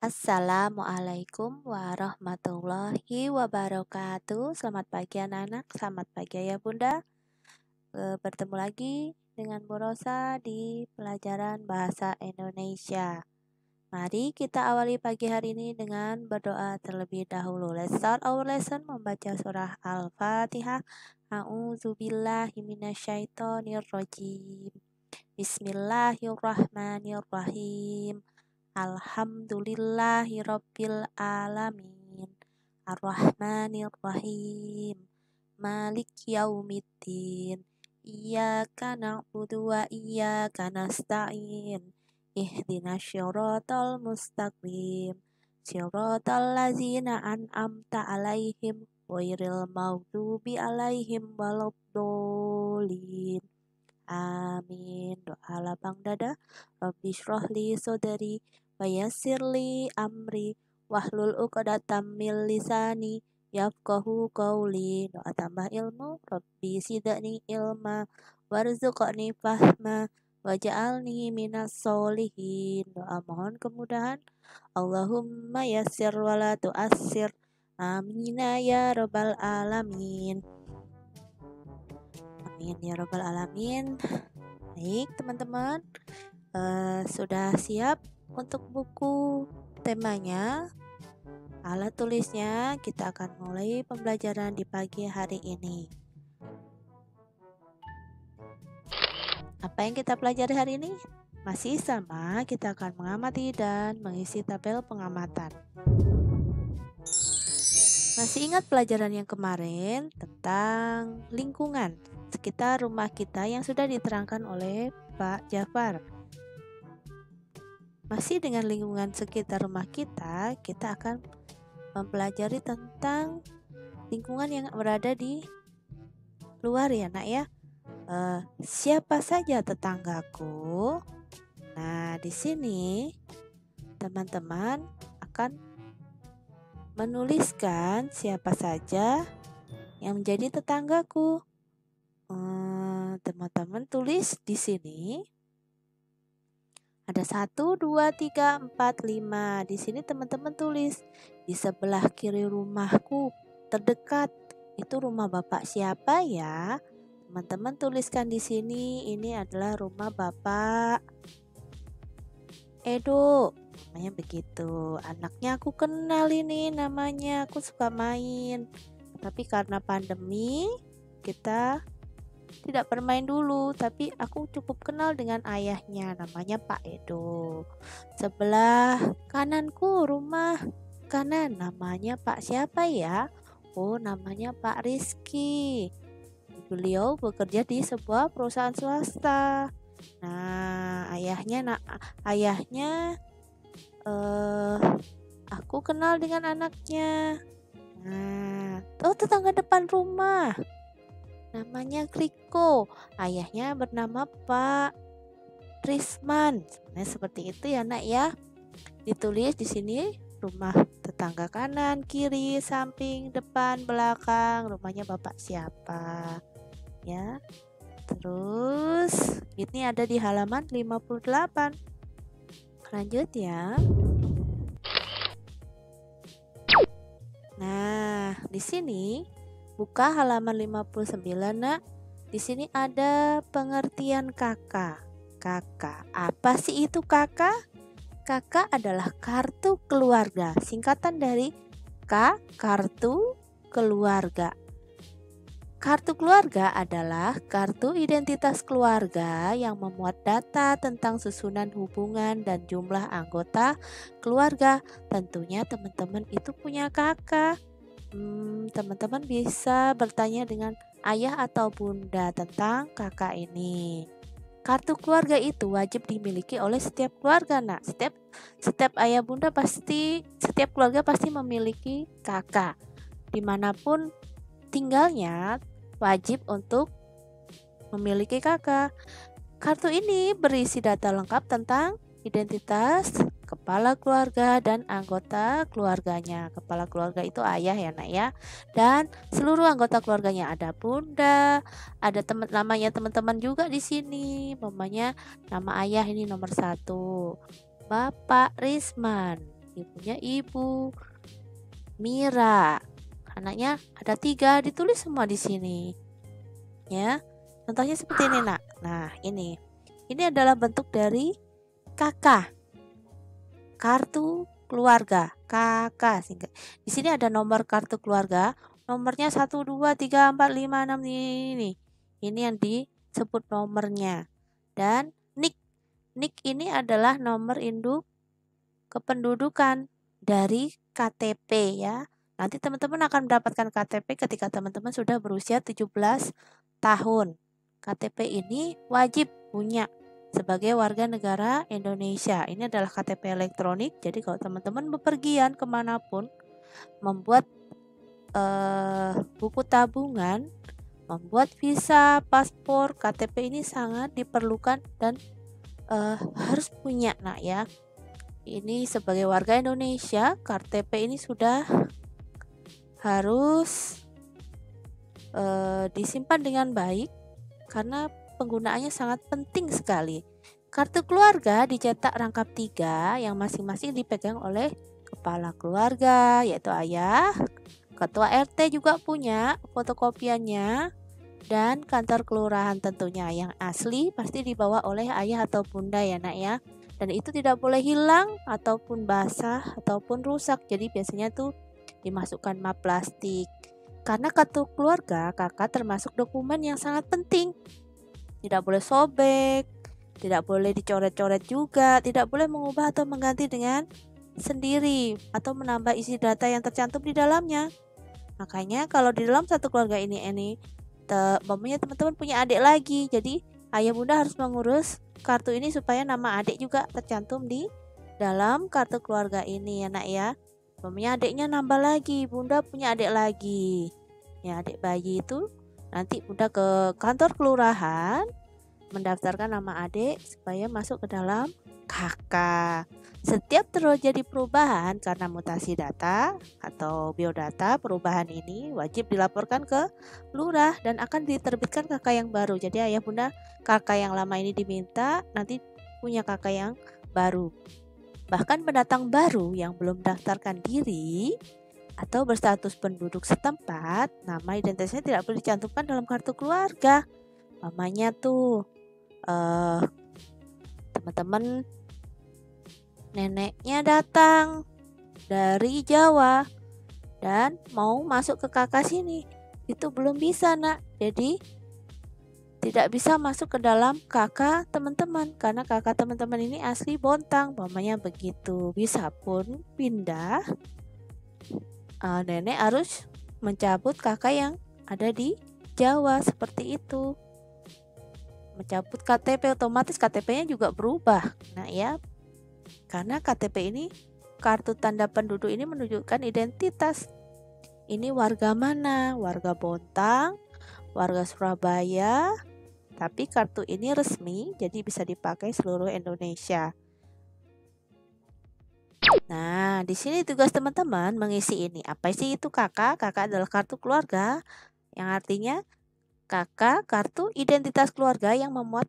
Assalamualaikum warahmatullahi wabarakatuh. Selamat pagi anak-anak, selamat pagi ayah bunda. Bertemu lagi dengan Bu Rosa di pelajaran bahasa Indonesia. Mari kita awali pagi hari ini dengan berdoa terlebih dahulu. Let's start our lesson membaca surah Al-Fatihah. A'udzubillahi minasyaitonirrajim. Bismillahirrahmanirrahim. Alhamdulillahi Rabbil Alamin. Ar-Rahmanir-Rahim. Malik Yaumiddin. Iyyaka na'budu wa iyyaka nasta'in. Ihdinas syiratal mustaqim. Syiratal ladzina an'amta 'alaihim ghairil maghdubi 'alaihim waladdallin. Amin. Doa lapang dada. Rabbi shrahli sodri wa yassirli amri wahlul 'uqdatam min lisani yafqahu qawli. Doa tambah ilmu. Rabbi zidni ilma warzuqni fahma waj'alni minas solihin. Doa mohon kemudahan. Allahumma yassir wa la tu'assir. Amina ya rabbal alamin. Amin ya rabbal alamin. Baik teman-teman, sudah siap untuk buku temanya, alat tulisnya. Kita akan mulai pembelajaran di pagi hari ini. Apa yang kita pelajari hari ini? Masih sama, kita akan mengamati dan mengisi tabel pengamatan. Masih ingat pelajaran yang kemarin tentang lingkungan sekitar rumah kita yang sudah diterangkan oleh Pak Jafar. Masih dengan lingkungan sekitar rumah kita akan mempelajari tentang lingkungan yang berada di luar ya nak ya. Siapa saja tetanggaku? Nah, di sini teman-teman akan menuliskan siapa saja yang menjadi tetanggaku. Teman-teman tulis di sini. Ada 1, 2, 3, 4, 5. Di sini teman-teman tulis. Di sebelah kiri rumahku terdekat itu rumah Bapak siapa ya? Teman-teman tuliskan di sini. Ini adalah rumah Bapak Edo. Namanya begitu. Anaknya aku kenal ini namanya. Aku suka main. Tapi karena pandemi kita tidak bermain dulu, tapi aku cukup kenal dengan ayahnya, namanya Pak Edo. Sebelah kananku rumah kanan, namanya Pak siapa ya? Oh, namanya Pak Rizky. Beliau bekerja di sebuah perusahaan swasta. Nah, ayahnya aku kenal dengan anaknya. Nah, tetangga depan rumah. Namanya Kriko, ayahnya bernama Pak Trisman. Sebenarnya seperti itu ya nak ya. Ditulis di sini rumah tetangga kanan, kiri, samping, depan, belakang, rumahnya Bapak siapa. Ya. Terus ini ada di halaman 58. Lanjut ya. Nah, di sini buka halaman 59 nak. Di sini ada pengertian kakak. Kakak, apa sih itu kakak? Kakak adalah kartu keluarga. Singkatan dari kartu keluarga. Kartu keluarga adalah kartu identitas keluarga yang memuat data tentang susunan hubungan dan jumlah anggota keluarga. Tentunya teman-teman itu punya kakak. Teman-teman bisa bertanya dengan ayah atau bunda tentang kakak ini. Kartu keluarga itu wajib dimiliki oleh setiap keluarga nak. Setiap ayah bunda setiap keluarga pasti memiliki kakak. Dimanapun tinggalnya wajib untuk memiliki kakak. Kartu ini berisi data lengkap tentang identitas kepala keluarga dan anggota keluarganya. Kepala keluarga itu ayah ya nak ya. Dan seluruh anggota keluarganya, ada bunda, ada namanya teman-teman juga di sini. Namanya nama ayah ini nomor 1, Bapak Risman. Ibunya Ibu Mira. Anaknya ada 3, ditulis semua di sini. Ya, contohnya seperti ini, Nak. Nah, ini adalah bentuk dari KK. Kartu keluarga, KK singkat. Di sini ada nomor kartu keluarga, nomornya 1, 2, 3, 4, 5, 6 ini. Ini yang disebut nomornya. Dan NIK. NIK ini adalah nomor induk kependudukan dari KTP ya. Nanti teman-teman akan mendapatkan KTP ketika teman-teman sudah berusia 17 tahun. KTP ini wajib punya sebagai warga negara Indonesia. Ini adalah KTP elektronik. Jadi kalau teman-teman bepergian kemanapun, membuat buku tabungan, membuat visa, paspor, KTP ini sangat diperlukan dan harus punya, Nak ya. Ini sebagai warga Indonesia, KTP ini sudah harus disimpan dengan baik karena penggunaannya sangat penting sekali. Kartu keluarga dicetak rangkap 3 yang masing-masing dipegang oleh kepala keluarga, yaitu ayah. Ketua RT juga punya fotokopiannya, dan kantor kelurahan tentunya yang asli pasti dibawa oleh ayah atau bunda ya, Nak ya. Dan itu tidak boleh hilang ataupun basah ataupun rusak. Jadi biasanya tuh dimasukkan map plastik. Karena kartu keluarga kakak termasuk dokumen yang sangat penting. Tidak boleh sobek, tidak boleh dicoret-coret juga, tidak boleh mengubah atau mengganti dengan sendiri atau menambah isi data yang tercantum di dalamnya. Makanya kalau di dalam satu keluarga ini teman-teman punya adik lagi, jadi ayah bunda harus mengurus kartu ini supaya nama adik juga tercantum di dalam kartu keluarga ini ya, Nak ya. Adiknya nambah lagi, bunda punya adik lagi. Ya, adik bayi itu nanti bunda ke kantor kelurahan mendaftarkan nama adik supaya masuk ke dalam KK. Setiap terjadi perubahan karena mutasi data atau biodata, perubahan ini wajib dilaporkan ke lurah dan akan diterbitkan KK yang baru. Jadi ayah bunda KK yang lama ini diminta, nanti punya KK yang baru. Bahkan pendatang baru yang belum mendaftarkan diri atau berstatus penduduk setempat, nama identitasnya tidak boleh dicantumkan dalam kartu keluarga. Mamanya tuh teman-teman, neneknya datang dari Jawa dan mau masuk ke kakak sini, itu belum bisa, Nak. Jadi tidak bisa masuk ke dalam kakak teman-teman karena kakak teman-teman ini asli Bontang, mamanya begitu. Bisa pun pindah, nenek harus mencabut kakak yang ada di Jawa seperti itu. Mencabut KTP, otomatis KTP-nya juga berubah. Nah ya, karena KTP ini, kartu tanda penduduk ini menunjukkan identitas. Ini warga mana? Warga Bontang, warga Surabaya. Tapi kartu ini resmi, jadi bisa dipakai seluruh Indonesia. Nah, di sini tugas teman-teman mengisi ini. Apa sih itu KK? KK adalah kartu keluarga, yang artinya KK, kartu identitas keluarga yang memuat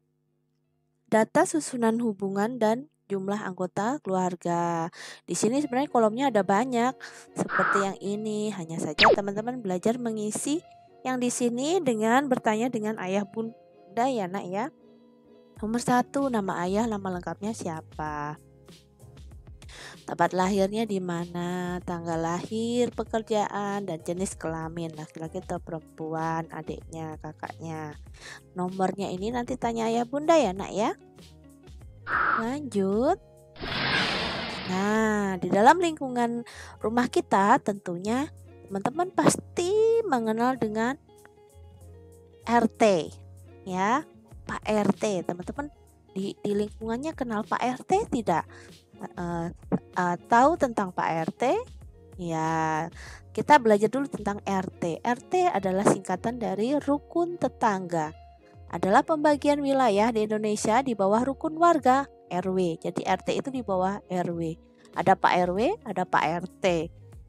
data susunan hubungan dan jumlah anggota keluarga. Di sini sebenarnya kolomnya ada banyak seperti yang ini. Hanya saja teman-teman belajar mengisi yang di sini dengan bertanya dengan ayah bunda ya, Nak ya. Nomor 1, nama ayah, nama lengkapnya siapa? Tempat lahirnya di mana, tanggal lahir, pekerjaan, dan jenis kelamin, laki-laki atau perempuan, adiknya, kakaknya. Nomornya ini nanti tanya ayah bunda ya, Nak ya. Lanjut. Nah, di dalam lingkungan rumah kita tentunya teman-teman pasti mengenal dengan RT ya, Pak RT. Teman-teman di lingkungannya kenal Pak RT tidak? Tahu tentang Pak RT? Ya, kita belajar dulu tentang RT. RT adalah singkatan dari rukun tetangga. Adalah pembagian wilayah di Indonesia di bawah rukun warga, RW. Jadi RT itu di bawah RW. Ada Pak RW, ada Pak RT,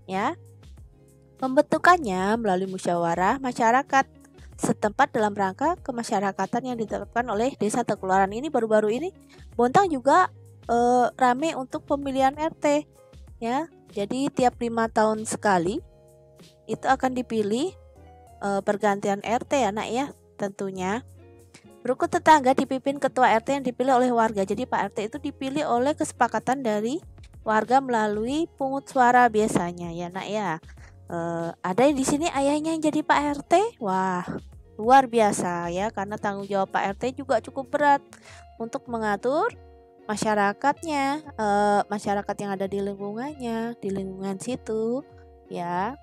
ya. Pembentukannya melalui musyawarah masyarakat setempat dalam rangka kemasyarakatan yang ditetapkan oleh desa atau kelurahan. Ini baru-baru ini Bontang juga rame untuk pemilihan RT ya. Jadi tiap 5 tahun sekali itu akan dipilih pergantian RT ya nak ya tentunya. Rukun tetangga dipimpin ketua RT yang dipilih oleh warga. Jadi Pak RT itu dipilih oleh kesepakatan dari warga melalui pungut suara biasanya ya nak ya. Ada yang di sini ayahnya yang jadi Pak RT. Wah, luar biasa ya, karena tanggung jawab Pak RT juga cukup berat untuk mengatur masyarakatnya, masyarakat yang ada di lingkungannya, di lingkungan situ ya.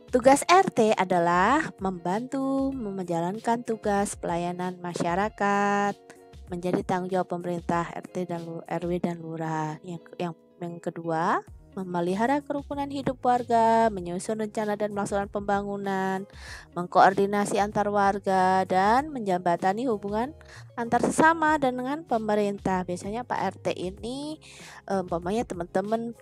Tugas RT adalah membantu menjalankan tugas pelayanan masyarakat, menjadi tanggung jawab pemerintah RT dan RW dan lurah. Yang kedua, memelihara kerukunan hidup warga, menyusun rencana dan melaksanakan pembangunan, mengkoordinasi antar warga, dan menjembatani hubungan antar sesama dan dengan pemerintah. Biasanya Pak RT ini umpamanya teman-teman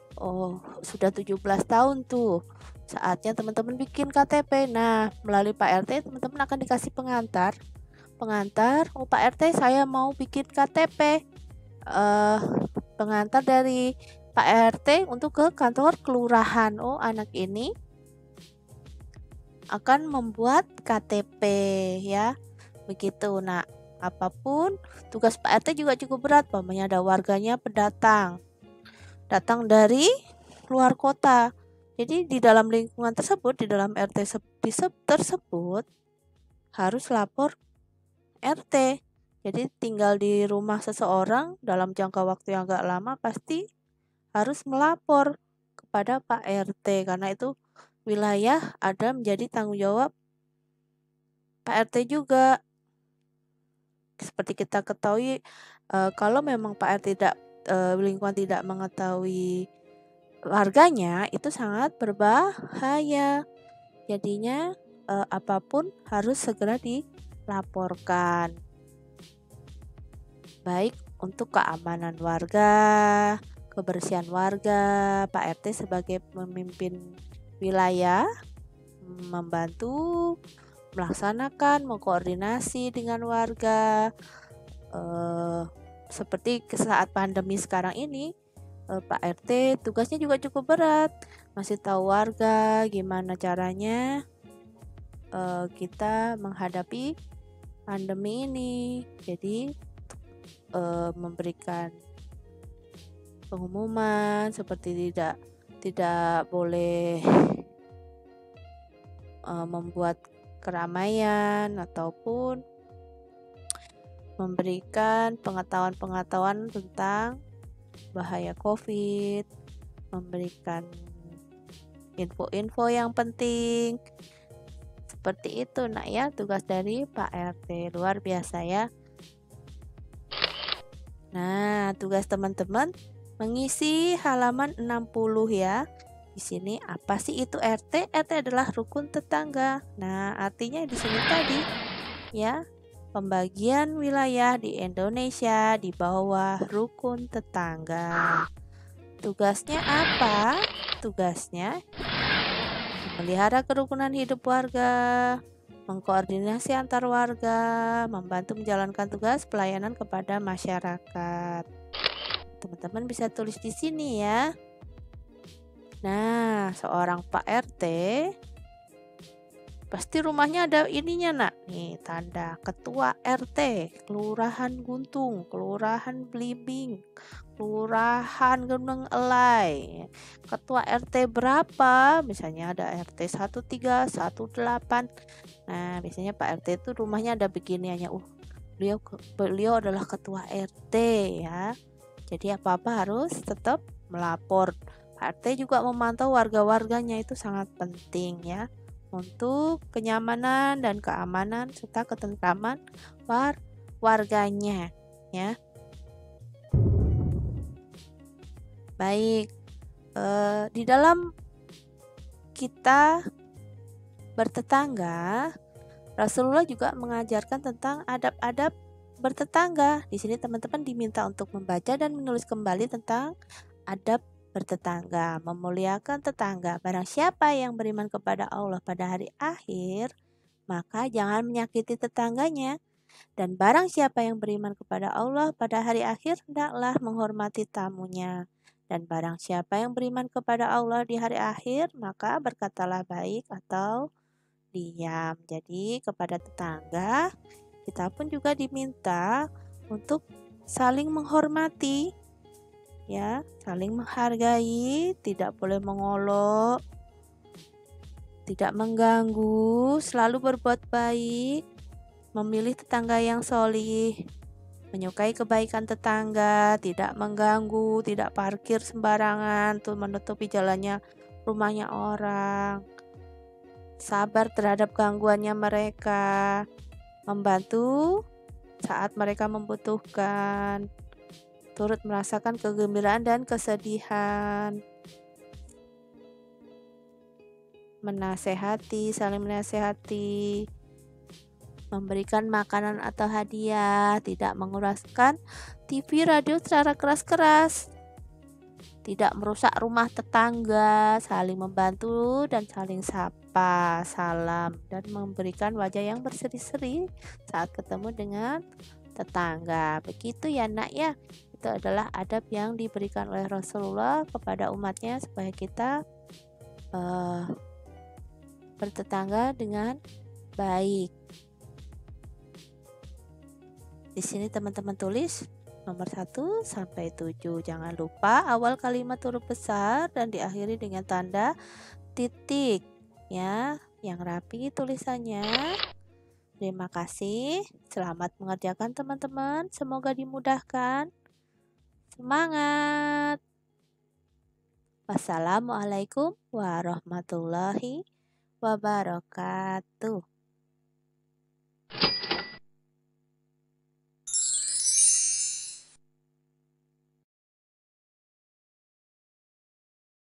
sudah 17 tahun tuh, saatnya teman-teman bikin KTP. Nah, melalui Pak RT teman-teman akan dikasih pengantar. Oh Pak RT saya mau bikin KTP. Pengantar dari Pak RT untuk ke kantor kelurahan. Oh, anak ini akan membuat KTP ya. Begitu. Nah, apapun tugas Pak RT juga cukup berat. Umpamanya ada warganya pendatang. Datang dari luar kota. Jadi di dalam lingkungan tersebut, di dalam RT tersebut harus lapor RT. Jadi tinggal di rumah seseorang dalam jangka waktu yang agak lama pasti harus melapor kepada Pak RT, karena itu wilayah ada menjadi tanggung jawab Pak RT juga. Seperti kita ketahui, kalau memang Pak RT lingkungan tidak mengetahui warganya, itu sangat berbahaya. Jadinya apapun harus segera dilaporkan. Baik untuk keamanan warga, kebersihan warga, Pak RT sebagai pemimpin wilayah membantu melaksanakan, mengkoordinasi dengan warga. Seperti saat pandemi sekarang ini, Pak RT tugasnya juga cukup berat, masih tahu warga gimana caranya kita menghadapi pandemi ini. Jadi memberikan pengumuman seperti tidak boleh membuat keramaian ataupun memberikan pengetahuan tentang bahaya COVID, memberikan info-info yang penting. Seperti itu nak ya, tugas dari Pak RT. Luar biasa ya. Nah, tugas teman-teman mengisi halaman 60 ya. Di sini apa sih itu RT? RT adalah rukun tetangga. Nah, artinya di sini tadi ya, pembagian wilayah di Indonesia di bawah rukun tetangga. Tugasnya apa? Tugasnya memelihara kerukunan hidup warga, mengkoordinasi antar warga, membantu menjalankan tugas pelayanan kepada masyarakat. Teman-teman bisa tulis di sini ya. Nah, seorang Pak RT pasti rumahnya ada ininya nak. Nih tanda ketua RT, kelurahan Guntung, kelurahan Blimbing, kelurahan Gunung Elai. Ketua RT berapa? Misalnya ada RT 13, 18. Nah, biasanya Pak RT itu rumahnya ada beginiannya. Beliau adalah ketua RT ya. Jadi apa-apa harus tetap melapor. Pak RT juga memantau warga-warganya, itu sangat penting ya, untuk kenyamanan dan keamanan serta ketentraman warganya ya. Baik, di dalam kita bertetangga, Rasulullah juga mengajarkan tentang adab-adab bertetangga. Di sini teman-teman diminta untuk membaca dan menulis kembali tentang adab bertetangga, memuliakan tetangga. Barang siapa yang beriman kepada Allah pada hari akhir, maka jangan menyakiti tetangganya. Dan barang siapa yang beriman kepada Allah pada hari akhir, hendaklah menghormati tamunya. Dan barang siapa yang beriman kepada Allah di hari akhir, maka berkatalah baik atau diam. Jadi kepada tetangga, kita pun juga diminta untuk saling menghormati, ya, saling menghargai, tidak boleh mengolok, tidak mengganggu, selalu berbuat baik, memilih tetangga yang solih, menyukai kebaikan tetangga, tidak mengganggu, tidak parkir sembarangan tuh menutupi jalannya rumahnya orang, sabar terhadap gangguannya mereka, membantu saat mereka membutuhkan, turut merasakan kegembiraan dan kesedihan, menasehati, saling menasehati, memberikan makanan atau hadiah, tidak menguraskan TV, radio secara keras-keras, tidak merusak rumah tetangga, saling membantu dan saling sapa, salam, dan memberikan wajah yang berseri-seri saat ketemu dengan tetangga. Begitu ya nak ya, itu adalah adab yang diberikan oleh Rasulullah kepada umatnya supaya kita bertetangga dengan baik. Di sini teman-teman tulis nomor 1 sampai 7. Jangan lupa awal kalimat huruf besar dan diakhiri dengan tanda titik, ya, yang rapi tulisannya. Terima kasih. Selamat mengerjakan teman-teman. Semoga dimudahkan. Semangat. Wassalamualaikum warahmatullahi wabarakatuh.